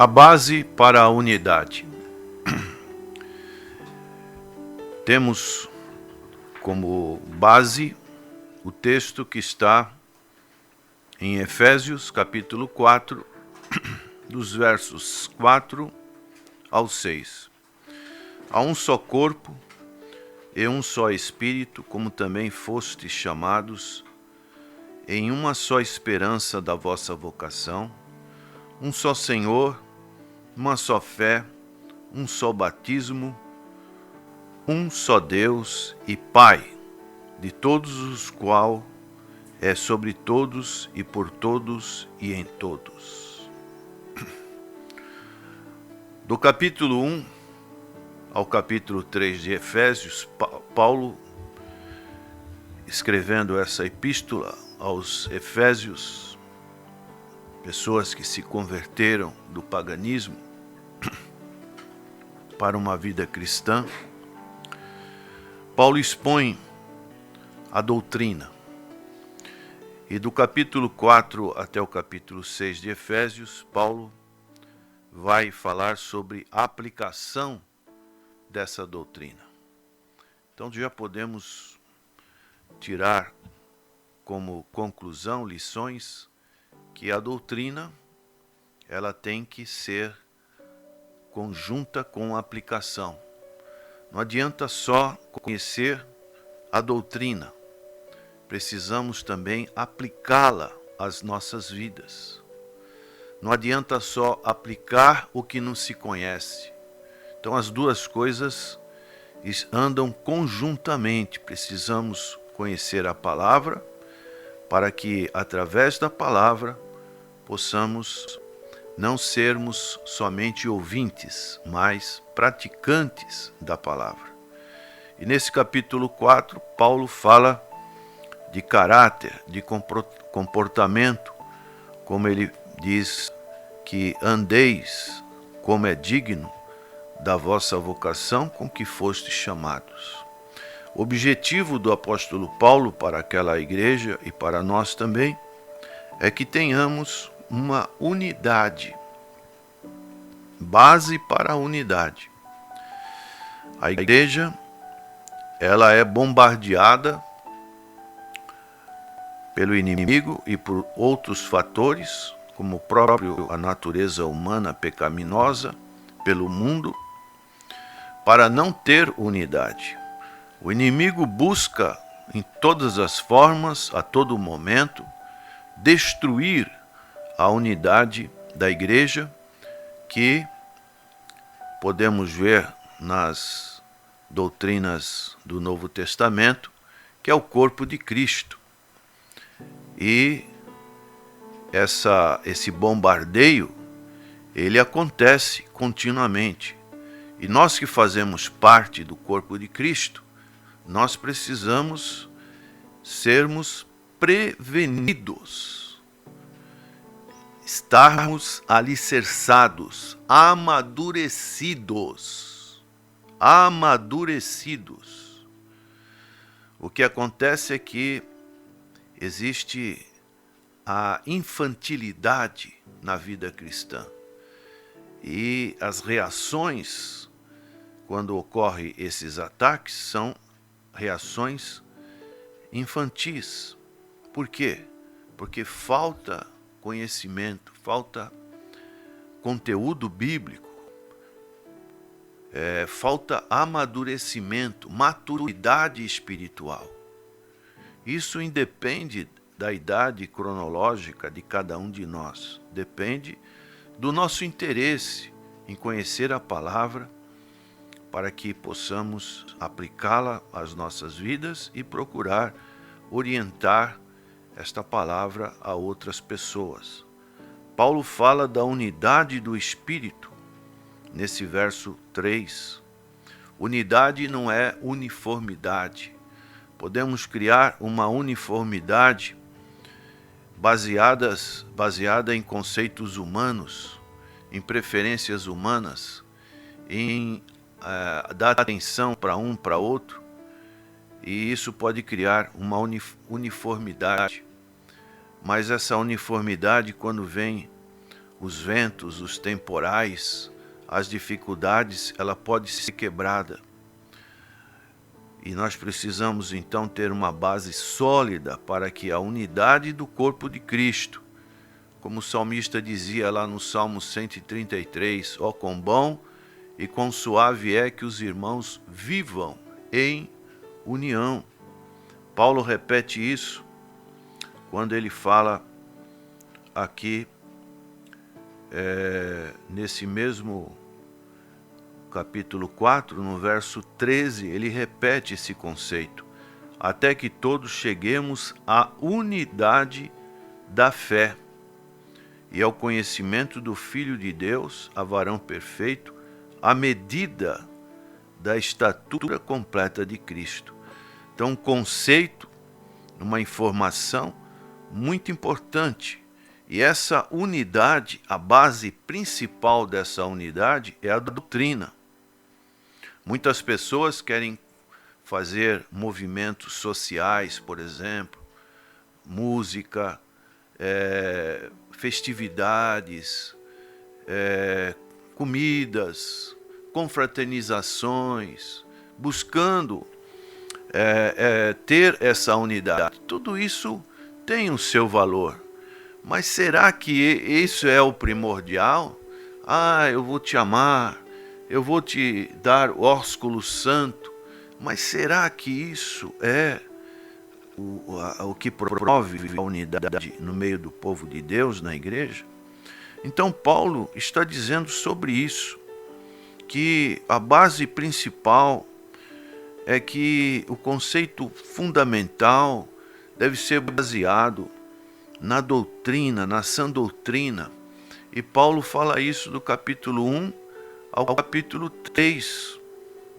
A base para a unidade. Temos como base o texto que está em Efésios, capítulo 4, dos versos 4 ao 6. Há um só corpo e um só Espírito, como também fostes chamados, em uma só esperança da vossa vocação, um só Senhor, uma só fé, um só batismo, um só Deus e Pai, de todos os qual é sobre todos e por todos e em todos. Do capítulo 1 ao capítulo 3 de Efésios, Paulo, escrevendo essa epístola aos Efésios, pessoas que se converteram do paganismo para uma vida cristã, Paulo expõe a doutrina. E do capítulo 4 até o capítulo 6 de Efésios, Paulo vai falar sobre a aplicação dessa doutrina. Então já podemos tirar como conclusão, lições, que a doutrina ela tem que ser conjunta com a aplicação. Não adianta só conhecer a doutrina, precisamos também aplicá-la às nossas vidas. Não adianta só aplicar o que não se conhece. Então as duas coisas andam conjuntamente. Precisamos conhecer a palavra para que, através da palavra, possamos não sermos somente ouvintes, mas praticantes da palavra. E nesse capítulo 4, Paulo fala de caráter, de comportamento, como ele diz que andeis como é digno da vossa vocação com que fostes chamados. O objetivo do apóstolo Paulo para aquela igreja e para nós também é que tenhamos uma unidade, base para a unidade. A igreja, ela é bombardeada pelo inimigo e por outros fatores, como a natureza humana pecaminosa, pelo mundo, para não ter unidade. O inimigo busca, em todas as formas, a todo momento, destruir a unidade da igreja, que podemos ver nas doutrinas do Novo Testamento, que é o corpo de Cristo. E esse bombardeio, ele acontece continuamente. E nós que fazemos parte do corpo de Cristo, nós precisamos sermos prevenidos, estarmos alicerçados, amadurecidos. O que acontece é que existe a infantilidade na vida cristã. E as reações, quando ocorrem esses ataques, são reações infantis. Por quê? Porque falta conhecimento, falta conteúdo bíblico, falta amadurecimento, maturidade espiritual. Isso independe da idade cronológica de cada um de nós, depende do nosso interesse em conhecer a palavra, para que possamos aplicá-la às nossas vidas e procurar orientar esta palavra a outras pessoas. Paulo fala da unidade do Espírito, nesse verso 3. Unidade não é uniformidade. Podemos criar uma uniformidade baseada em conceitos humanos, em preferências humanas, em dar atenção para um, para outro, e isso pode criar uma uniformidade. Mas essa uniformidade, quando vem os ventos, os temporais, as dificuldades, ela pode ser quebrada. E nós precisamos então ter uma base sólida para que a unidade do corpo de Cristo, como o salmista dizia lá no Salmo 133, ó quão bom e quão suave é que os irmãos vivam em união. Paulo repete isso quando ele fala aqui, nesse mesmo capítulo 4, no verso 13, ele repete esse conceito. Até que todos cheguemos à unidade da fé e ao conhecimento do Filho de Deus, a varão perfeito, à medida da estatura completa de Cristo. Então, um conceito, uma informação muito importante. E essa unidade, a base principal dessa unidade é a doutrina. Muitas pessoas querem fazer movimentos sociais, por exemplo, música, festividades, comidas, confraternizações, buscando ter essa unidade. Tudo isso tem o seu valor. Mas será que isso é o primordial? Eu vou te amar, eu vou te dar o ósculo santo. Mas será que isso é o que promove a unidade no meio do povo de Deus, na igreja? Então Paulo está dizendo sobre isso, que a base principal é que o conceito fundamental deve ser baseado na doutrina, na sã doutrina. E Paulo fala isso do capítulo 1 ao capítulo 3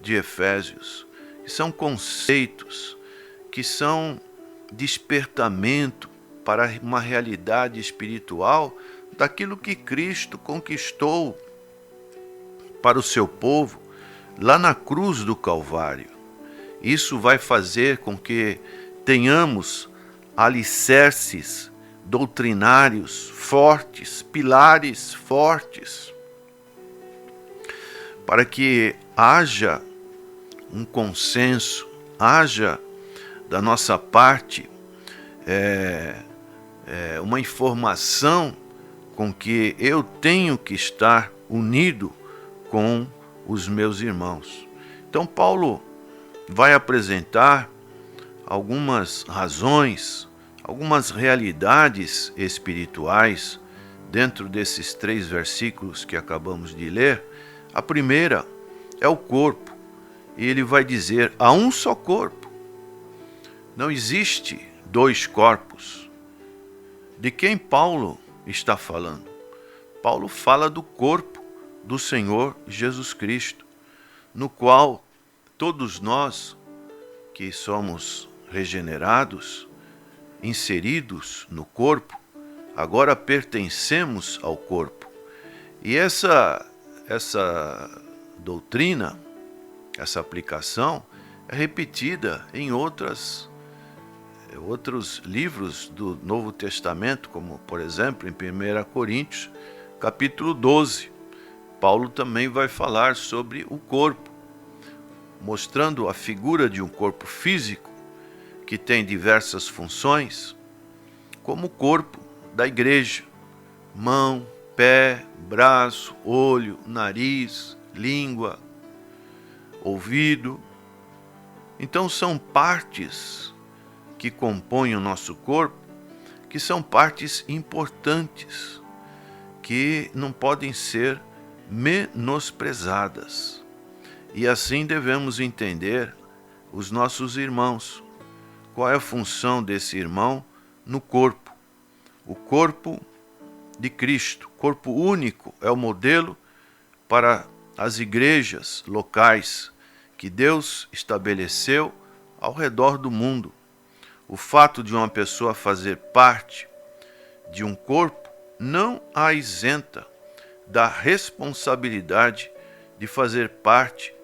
de Efésios, que são conceitos, que são despertamento para uma realidade espiritual daquilo que Cristo conquistou para o seu povo lá na cruz do Calvário. Isso vai fazer com que tenhamos alicerces doutrinários fortes, pilares fortes, para que haja um consenso, haja da nossa parte uma informação com que eu tenho que estar unido com os meus irmãos. Então Paulo vai apresentar algumas razões, algumas realidades espirituais dentro desses 3 versículos que acabamos de ler. A primeira é o corpo, e ele vai dizer: há um só corpo, não existe 2 corpos. De quem Paulo está falando? Paulo fala do corpo do Senhor Jesus Cristo, no qual todos nós que somos regenerados, inseridos no corpo, agora pertencemos ao corpo. E essa doutrina, essa aplicação é repetida em outros livros do Novo Testamento, como por exemplo em 1 Coríntios, capítulo 12. Paulo também vai falar sobre o corpo, mostrando a figura de um corpo físico que tem diversas funções, como o corpo da igreja: mão, pé, braço, olho, nariz, língua, ouvido. Então são partes que compõem o nosso corpo, que são partes importantes, que não podem ser menosprezadas. E assim devemos entender os nossos irmãos. Qual é a função desse irmão no corpo? O corpo de Cristo, corpo único, é o modelo para as igrejas locais que Deus estabeleceu ao redor do mundo. O fato de uma pessoa fazer parte de um corpo não a isenta da responsabilidade de fazer parte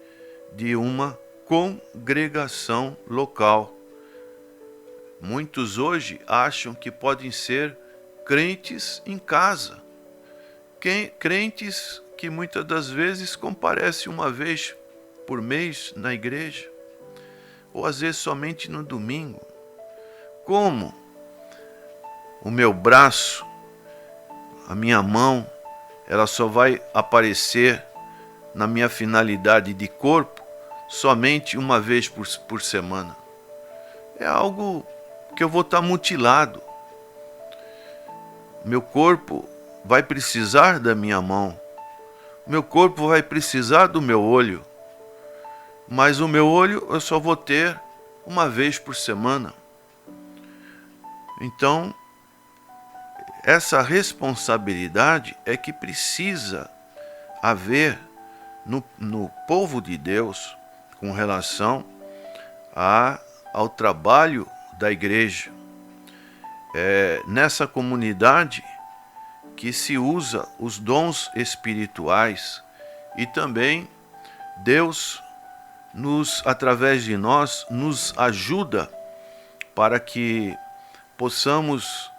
de uma congregação local. Muitos hoje acham que podem ser crentes em casa, crentes que muitas das vezes comparecem uma vez por mês na igreja, ou às vezes somente no domingo. Como o meu braço, a minha mão, ela só vai aparecer na minha finalidade de corpo somente uma vez por semana. É algo que eu vou estar mutilado. Meu corpo vai precisar da minha mão. Meu corpo vai precisar do meu olho. Mas o meu olho eu só vou ter uma vez por semana. Então, essa responsabilidade é que precisa haver no povo de Deus com relação ao trabalho da igreja. É nessa comunidade que se usa os dons espirituais e também Deus, através de nós, nos ajuda para que possamos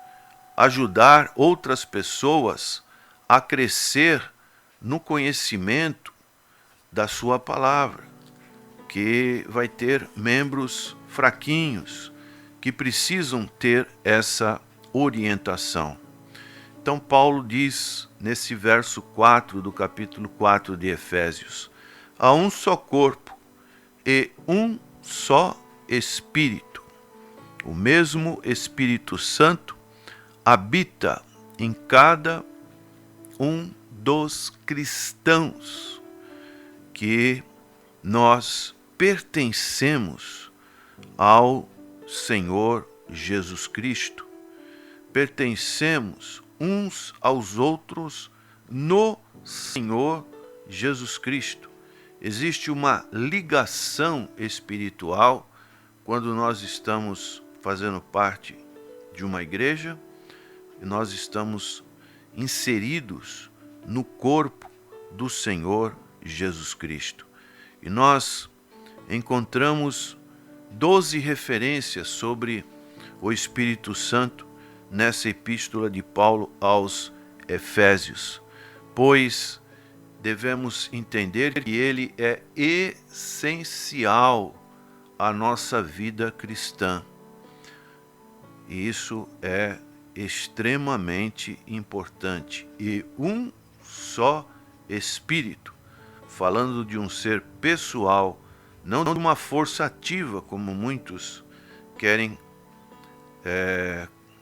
ajudar outras pessoas a crescer no conhecimento da sua palavra, que vai ter membros fraquinhos, que precisam ter essa orientação. Então Paulo diz nesse verso 4 do capítulo 4 de Efésios: há um só corpo e um só Espírito. O mesmo Espírito Santo habita em cada um dos cristãos, que nós pertencemos ao Senhor Jesus Cristo. Pertencemos uns aos outros no Senhor Jesus Cristo. Existe uma ligação espiritual quando nós estamos fazendo parte de uma igreja e nós estamos inseridos no corpo do Senhor Jesus Cristo. E nós encontramos 12 referências sobre o Espírito Santo nessa epístola de Paulo aos Efésios, pois devemos entender que ele é essencial à nossa vida cristã. E isso é extremamente importante. E um só Espírito, falando de um ser pessoal, não de uma força ativa, como muitos querem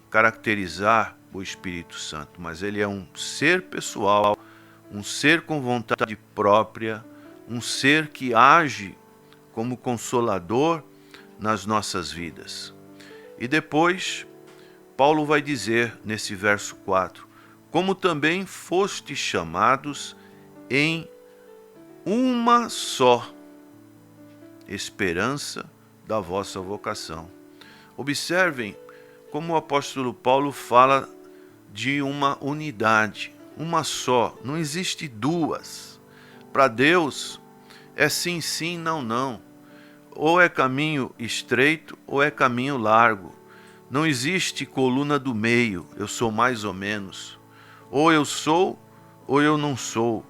caracterizar o Espírito Santo, mas ele é um ser pessoal, um ser com vontade própria, um ser que age como consolador nas nossas vidas. E depois, Paulo vai dizer nesse verso 4, como também fostes chamados em uma só esperança da vossa vocação. Observem como o apóstolo Paulo fala de uma unidade, uma só, não existe duas. Para Deus é sim, sim, não, não. Ou é caminho estreito ou é caminho largo. Não existe coluna do meio, eu sou mais ou menos. Ou eu sou ou eu não sou.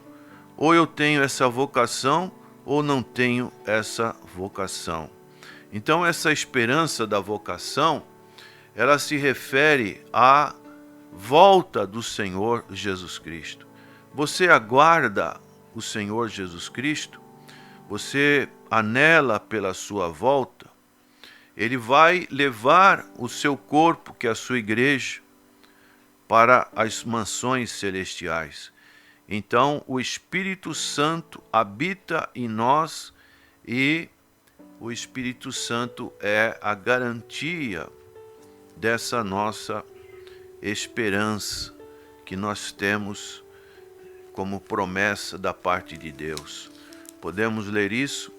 Ou eu tenho essa vocação ou não tenho essa vocação. Então essa esperança da vocação, ela se refere à volta do Senhor Jesus Cristo. Você aguarda o Senhor Jesus Cristo? Você anela pela sua volta? Ele vai levar o seu corpo, que é a sua igreja, para as mansões celestiais. Então, o Espírito Santo habita em nós e o Espírito Santo é a garantia dessa nossa esperança que nós temos como promessa da parte de Deus. Podemos ler isso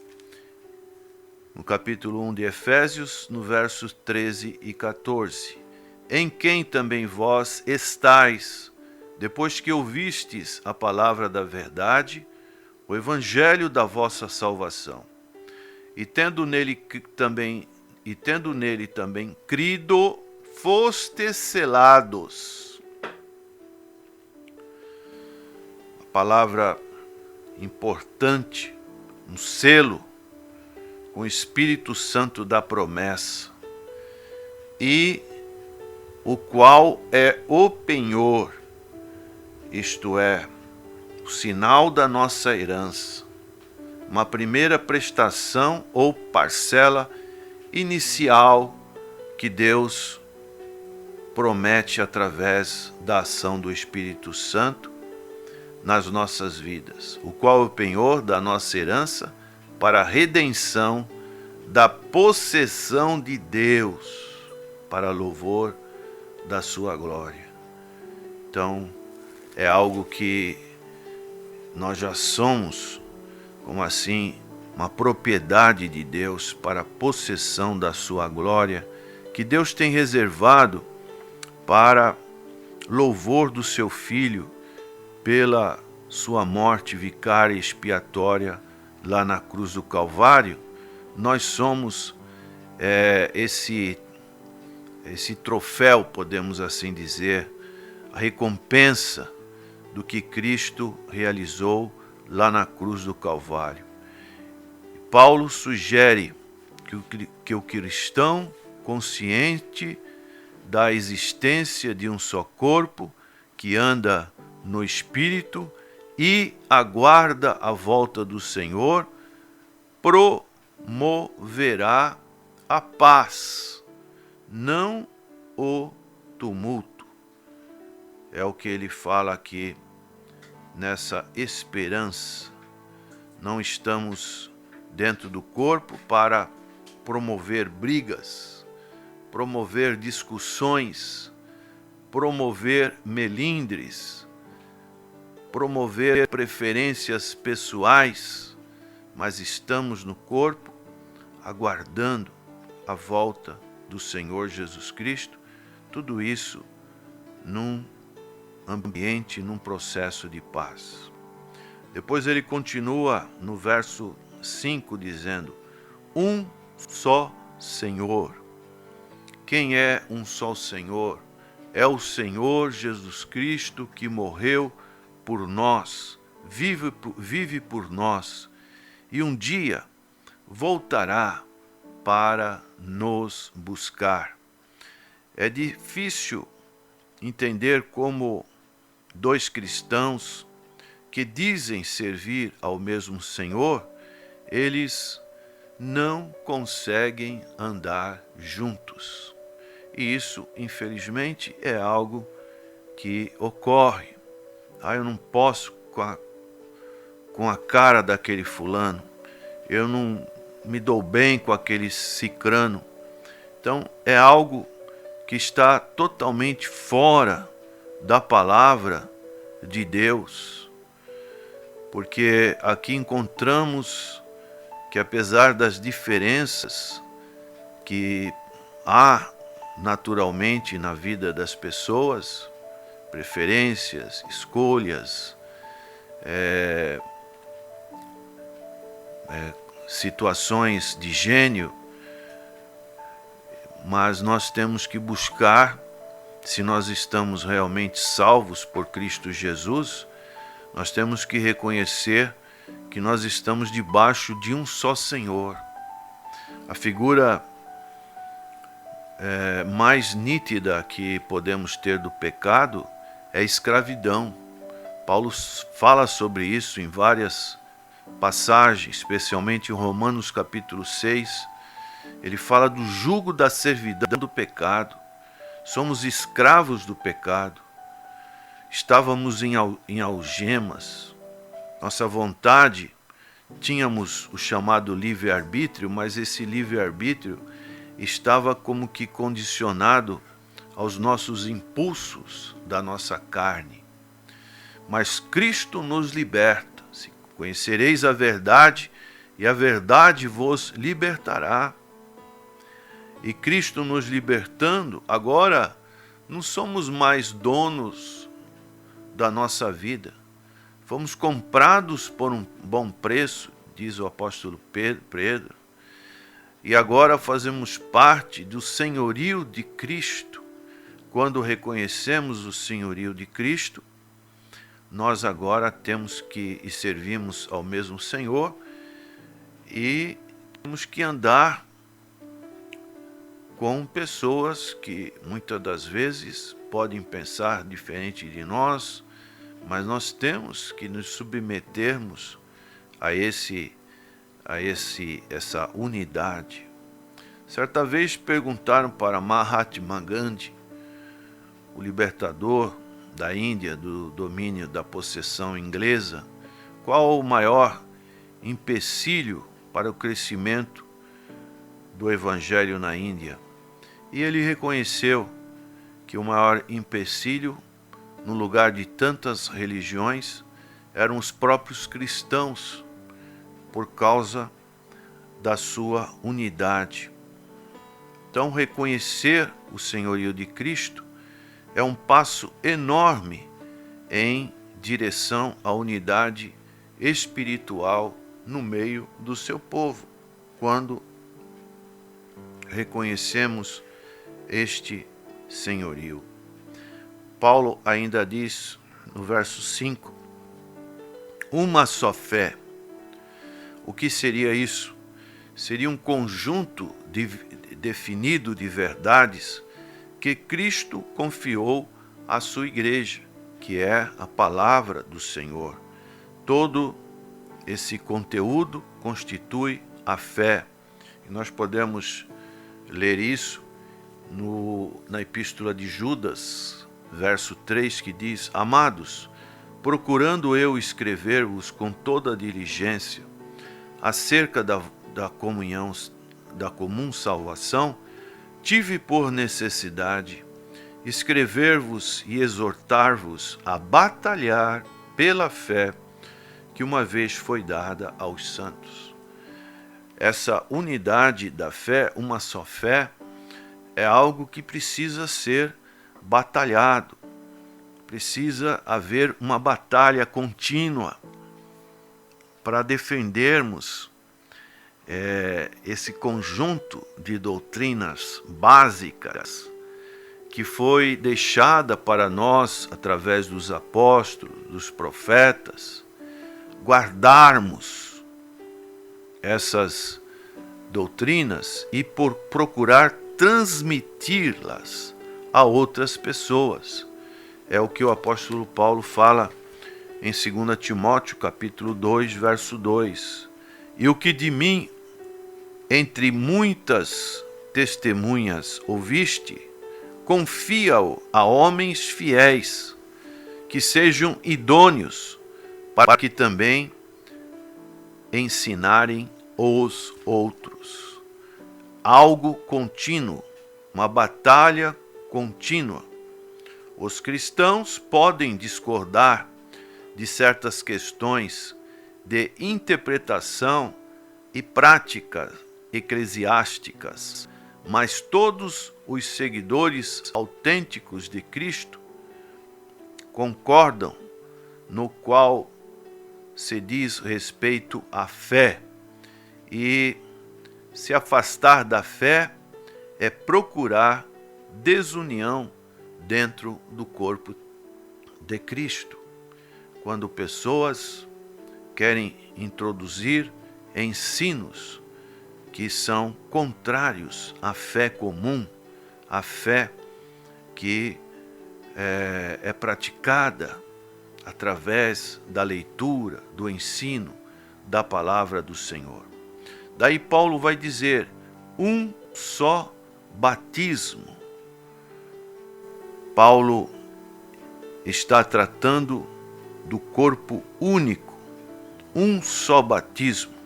no capítulo 1 de Efésios, no versos 13 e 14. Em quem também vós estáis, depois que ouvistes a palavra da verdade, o evangelho da vossa salvação, e tendo nele também crido, fostes selados palavra importante, um selo com o Espírito Santo da promessa, e o qual é o penhor, isto é, o sinal da nossa herança, uma primeira prestação ou parcela inicial que Deus promete através da ação do Espírito Santo nas nossas vidas, o qual é o penhor da nossa herança para a redenção da possessão de Deus, para louvor da sua glória. Então, é algo que nós já somos, como assim, uma propriedade de Deus para a possessão da sua glória, que Deus tem reservado para louvor do seu Filho, pela sua morte vicária e expiatória lá na cruz do Calvário. Nós somos esse troféu, podemos assim dizer, a recompensa do que Cristo realizou lá na cruz do Calvário. Paulo sugere que o cristão, consciente da existência de um só corpo, que anda no Espírito e aguarda a volta do Senhor, promoverá a paz, não o tumulto. É o que ele fala aqui nessa esperança. Não estamos dentro do corpo para promover brigas, promover discussões, promover melindres, promover preferências pessoais, mas estamos no corpo aguardando a volta do Senhor Jesus Cristo, tudo isso num ambiente, num processo de paz. Depois ele continua no verso 5 dizendo: um só Senhor. Quem é um só Senhor? É o Senhor Jesus Cristo, que morreu por nós, vive por nós, e um dia voltará para nos buscar. É difícil entender como dois cristãos que dizem servir ao mesmo Senhor, eles não conseguem andar juntos. E isso, infelizmente, é algo que ocorre. Eu não posso com a cara daquele fulano, eu não me dou bem com aquele cicrano. Então, é algo que está totalmente fora da palavra de Deus, porque aqui encontramos que, apesar das diferenças que há naturalmente na vida das pessoas, preferências, escolhas, situações de gênio, mas nós temos que buscar, se nós estamos realmente salvos por Cristo Jesus, nós temos que reconhecer que nós estamos debaixo de um só Senhor. A figura mais nítida que podemos ter do pecado é a escravidão. Paulo fala sobre isso em várias passagens, especialmente em Romanos capítulo 6. Ele fala do jugo da servidão do pecado. Somos escravos do pecado. Estávamos em algemas. Nossa vontade, tínhamos o chamado livre-arbítrio, mas esse livre-arbítrio estava como que condicionado aos nossos impulsos da nossa carne. Mas Cristo nos liberta. Conhecereis a verdade, e a verdade vos libertará. E Cristo nos libertando, agora não somos mais donos da nossa vida. Fomos comprados por um bom preço, diz o apóstolo Pedro, e agora fazemos parte do senhorio de Cristo. Quando reconhecemos o senhorio de Cristo, nós agora temos que e servimos ao mesmo Senhor e temos que andar com pessoas que muitas das vezes podem pensar diferente de nós, mas nós temos que nos submetermos a essa unidade. Certa vez perguntaram para Mahatma Gandhi, o libertador da Índia do domínio da possessão inglesa, qual o maior empecilho para o crescimento do Evangelho na Índia. E ele reconheceu que o maior empecilho, no lugar de tantas religiões, eram os próprios cristãos, por causa da sua unidade. Então, reconhecer o senhorio de Cristo é um passo enorme em direção à unidade espiritual no meio do seu povo, quando reconhecemos este senhorio. Paulo ainda diz no verso 5, uma só fé. O que seria isso? Seria um conjunto definido de verdades que Cristo confiou à sua igreja, que é a palavra do Senhor. Todo esse conteúdo constitui a fé. E nós podemos ler isso na Epístola de Judas, verso 3, que diz: Amados, procurando eu escrever-vos com toda a diligência acerca da comunhão, da comum salvação, tive por necessidade escrever-vos e exortar-vos a batalhar pela fé que uma vez foi dada aos santos. Essa unidade da fé, uma só fé, é algo que precisa ser batalhado. Precisa haver uma batalha contínua para defendermos esse conjunto de doutrinas básicas que foi deixada para nós através dos apóstolos, dos profetas, guardarmos essas doutrinas e por procurar transmiti-las a outras pessoas. É o que o apóstolo Paulo fala em 2 Timóteo, capítulo 2, verso 2. E o que de mim, entre muitas testemunhas, ouviste, confia-o a homens fiéis, que sejam idôneos, para que também ensinarem os outros. Algo contínuo, uma batalha contínua. Os cristãos podem discordar de certas questões de interpretação e práticas eclesiásticas, mas todos os seguidores autênticos de Cristo concordam no qual se diz respeito à fé. E se afastar da fé é procurar desunião dentro do corpo de Cristo. Quando pessoas querem introduzir ensinos que são contrários à fé comum, à fé que é praticada através da leitura, do ensino da palavra do Senhor. Daí Paulo vai dizer, um só batismo. Paulo está tratando do corpo único, um só batismo.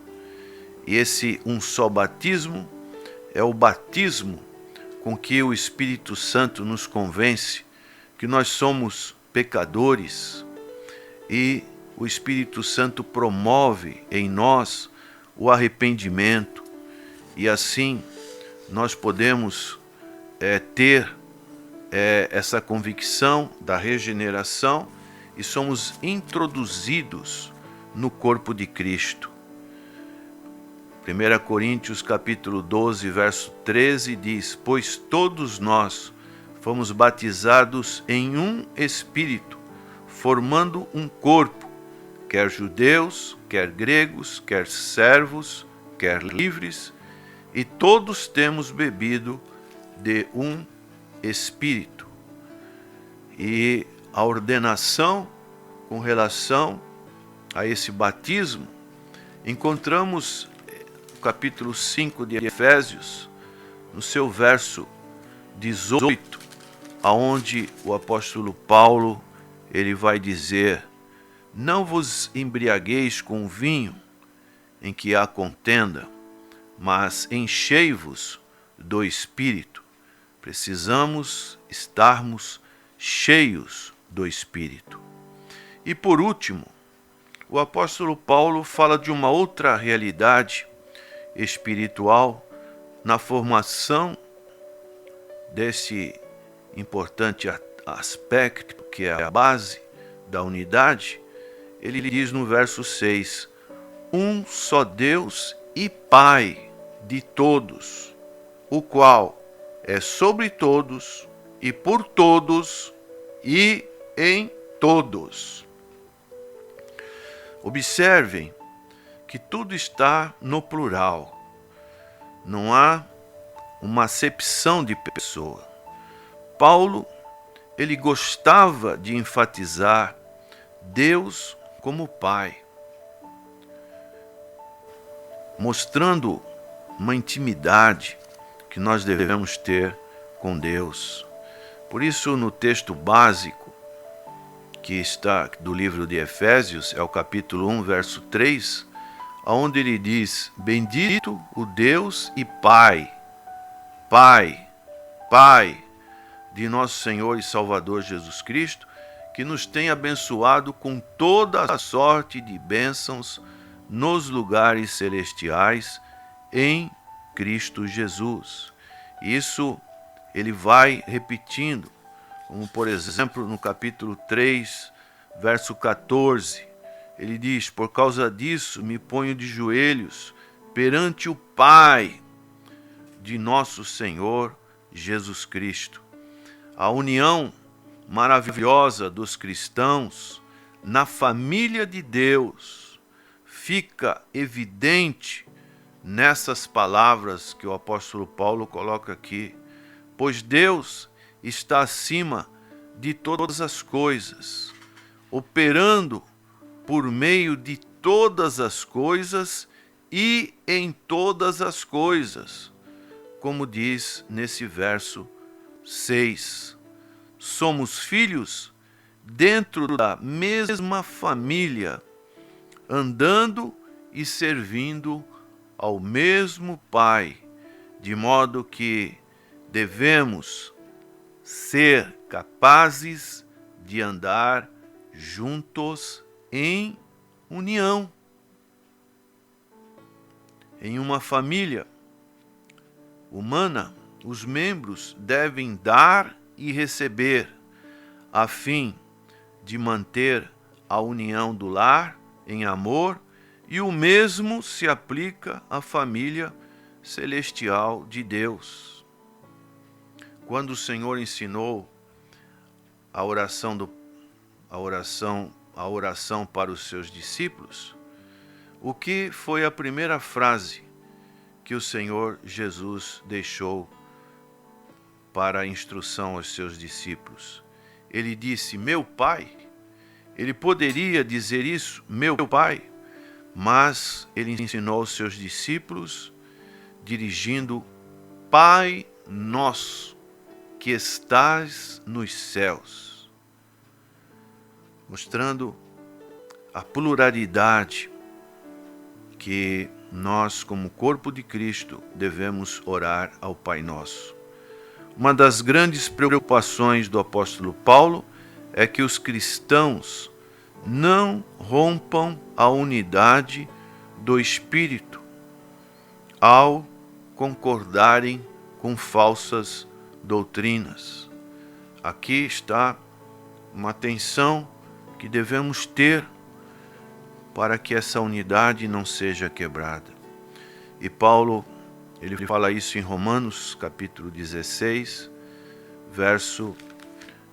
E esse um só batismo é o batismo com que o Espírito Santo nos convence que nós somos pecadores e o Espírito Santo promove em nós o arrependimento e assim nós podemos ter essa convicção da regeneração e somos introduzidos no corpo de Cristo. 1 Coríntios capítulo 12, verso 13 diz: Pois todos nós fomos batizados em um Espírito, formando um corpo, quer judeus, quer gregos, quer servos, quer livres, e todos temos bebido de um Espírito. E a ordenação com relação a esse batismo, encontramos no capítulo 5 de Efésios, no seu verso 18, aonde o apóstolo Paulo ele vai dizer: não vos embriagueis com vinho em que há contenda, mas enchei-vos do Espírito. Precisamos estarmos cheios do Espírito. E por último, o apóstolo Paulo fala de uma outra realidade espiritual na formação desse importante aspecto que é a base da unidade. Ele diz no verso 6: um só Deus e Pai de todos, o qual é sobre todos e por todos e em todos. Observem que tudo está no plural. Não há uma acepção de pessoa. Paulo, ele gostava de enfatizar Deus como Pai, mostrando uma intimidade que nós devemos ter com Deus. Por isso, no texto básico que está do livro de Efésios, é o capítulo 1, verso 3, onde ele diz: bendito o Deus e Pai de nosso Senhor e Salvador Jesus Cristo, que nos tem abençoado com toda a sorte de bênçãos nos lugares celestiais em Cristo Jesus. Isso ele vai repetindo, como por exemplo no capítulo 3, verso 14, ele diz: por causa disso me ponho de joelhos perante o Pai de nosso Senhor Jesus Cristo. A união maravilhosa dos cristãos na família de Deus fica evidente nessas palavras que o apóstolo Paulo coloca aqui. Pois Deus está acima de todas as coisas, operando por meio de todas as coisas e em todas as coisas, como diz nesse verso 6. Somos filhos dentro da mesma família, andando e servindo ao mesmo Pai, de modo que devemos ser capazes de andar juntos em união. Em uma família humana, os membros devem dar e receber, a fim de manter a união do lar em amor, e o mesmo se aplica à família celestial de Deus. Quando o Senhor ensinou a oração para os seus discípulos, o que foi a primeira frase que o Senhor Jesus deixou para a instrução aos seus discípulos? Ele disse: meu Pai. Ele poderia dizer isso, meu Pai, mas ele ensinou aos seus discípulos dirigindo: Pai nosso, que estás nos céus, mostrando a pluralidade que nós, como corpo de Cristo, devemos orar ao Pai Nosso. Uma das grandes preocupações do apóstolo Paulo é que os cristãos não rompam a unidade do Espírito ao concordarem com falsas doutrinas. Aqui está uma atenção que devemos ter para que essa unidade não seja quebrada. E Paulo, ele fala isso em Romanos, capítulo 16, verso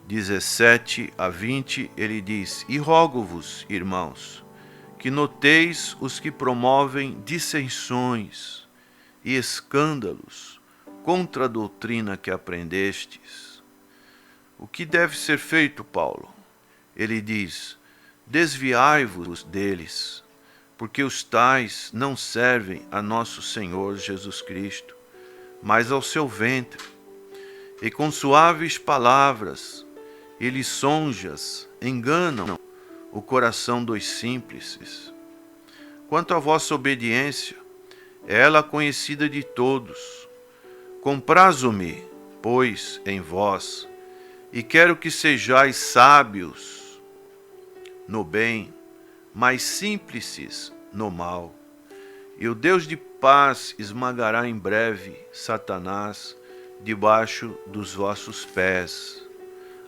17 a 20, ele diz: E rogo-vos, irmãos, que noteis os que promovem dissensões e escândalos contra a doutrina que aprendestes. O que deve ser feito, Paulo? Ele diz: desviai-vos deles, porque os tais não servem a nosso Senhor Jesus Cristo, mas ao seu ventre, e com suaves palavras e lisonjas enganam o coração dos simples. Quanto à vossa obediência, é ela conhecida de todos. Comprazo-me, pois, em vós, e quero que sejais sábios no bem, mas simples no mal. E o Deus de paz esmagará em breve Satanás debaixo dos vossos pés.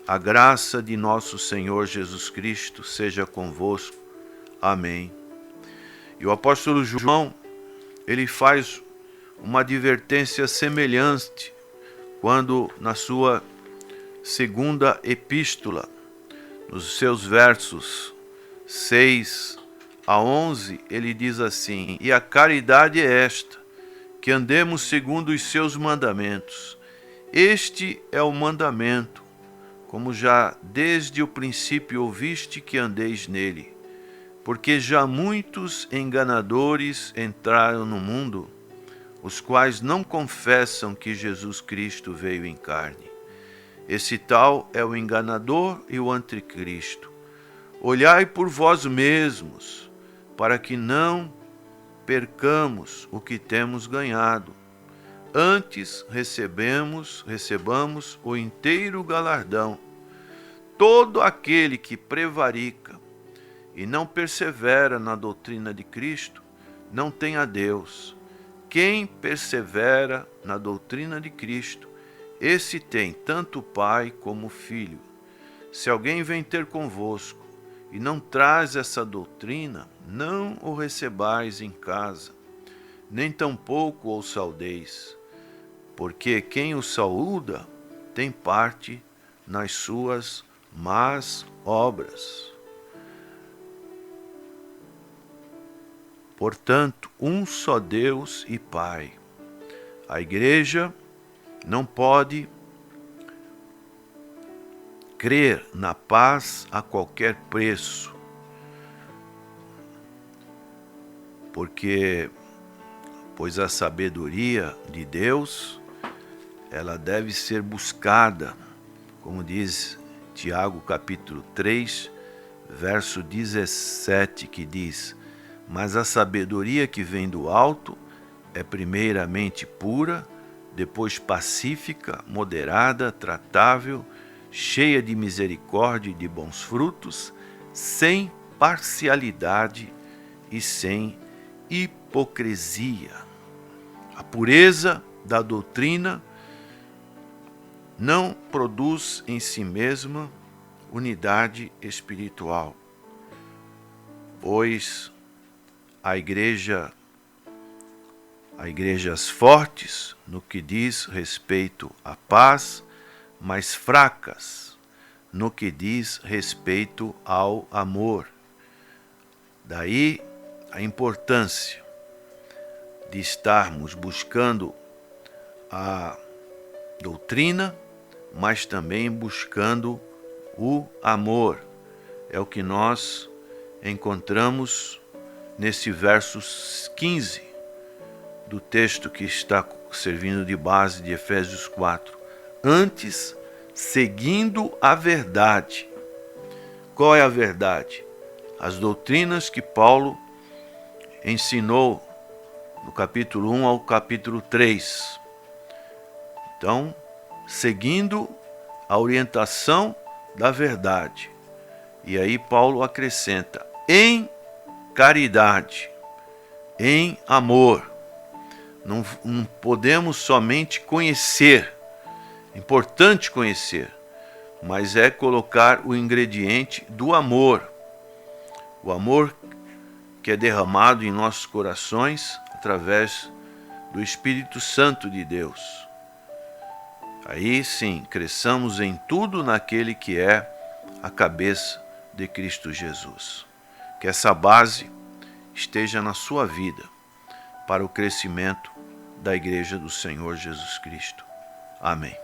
A graça de nosso Senhor Jesus Cristo seja convosco. Amém. E o apóstolo João, ele faz uma advertência semelhante quando, na sua segunda epístola, nos seus versos 6 a 11, ele diz assim: E a caridade é esta, que andemos segundo os seus mandamentos. Este é o mandamento, como já desde o princípio ouviste que andeis nele, porque já muitos enganadores entraram no mundo, os quais não confessam que Jesus Cristo veio em carne. Esse tal é o enganador e o anticristo. Olhai por vós mesmos, para que não percamos o que temos ganhado. Antes recebamos o inteiro galardão. Todo aquele que prevarica e não persevera na doutrina de Cristo, não tem a Deus. Quem persevera na doutrina de Cristo, esse tem tanto o Pai como o Filho. Se alguém vem ter convosco e não traz essa doutrina, não o recebais em casa, nem tampouco o saudeis, porque quem o saúda tem parte nas suas más obras. Portanto, um só Deus e Pai. A igreja não pode crer na paz a qualquer preço, pois a sabedoria de Deus, ela deve ser buscada, como diz Tiago capítulo 3, verso 17, que diz: Mas a sabedoria que vem do alto é primeiramente pura, depois pacífica, moderada, tratável, cheia de misericórdia e de bons frutos, sem parcialidade e sem hipocrisia. A pureza da doutrina não produz em si mesma unidade espiritual, pois há igrejas fortes no que diz respeito à paz, mas fracas no que diz respeito ao amor. Daí a importância de estarmos buscando a doutrina, mas também buscando o amor. É o que nós encontramos nesse verso 15 do texto que está servindo de base de Efésios 4. Antes, seguindo a verdade. Qual é a verdade? As doutrinas que Paulo ensinou do capítulo 1 ao capítulo 3. Então, seguindo a orientação da verdade. E aí Paulo acrescenta: em caridade, em amor. Não podemos somente conhecer, é importante conhecer, mas é colocar o ingrediente do amor. O amor que é derramado em nossos corações através do Espírito Santo de Deus. Aí sim, cresçamos em tudo naquele que é a cabeça de Cristo Jesus. Que essa base esteja na sua vida para o crescimento da Igreja do Senhor Jesus Cristo. Amém.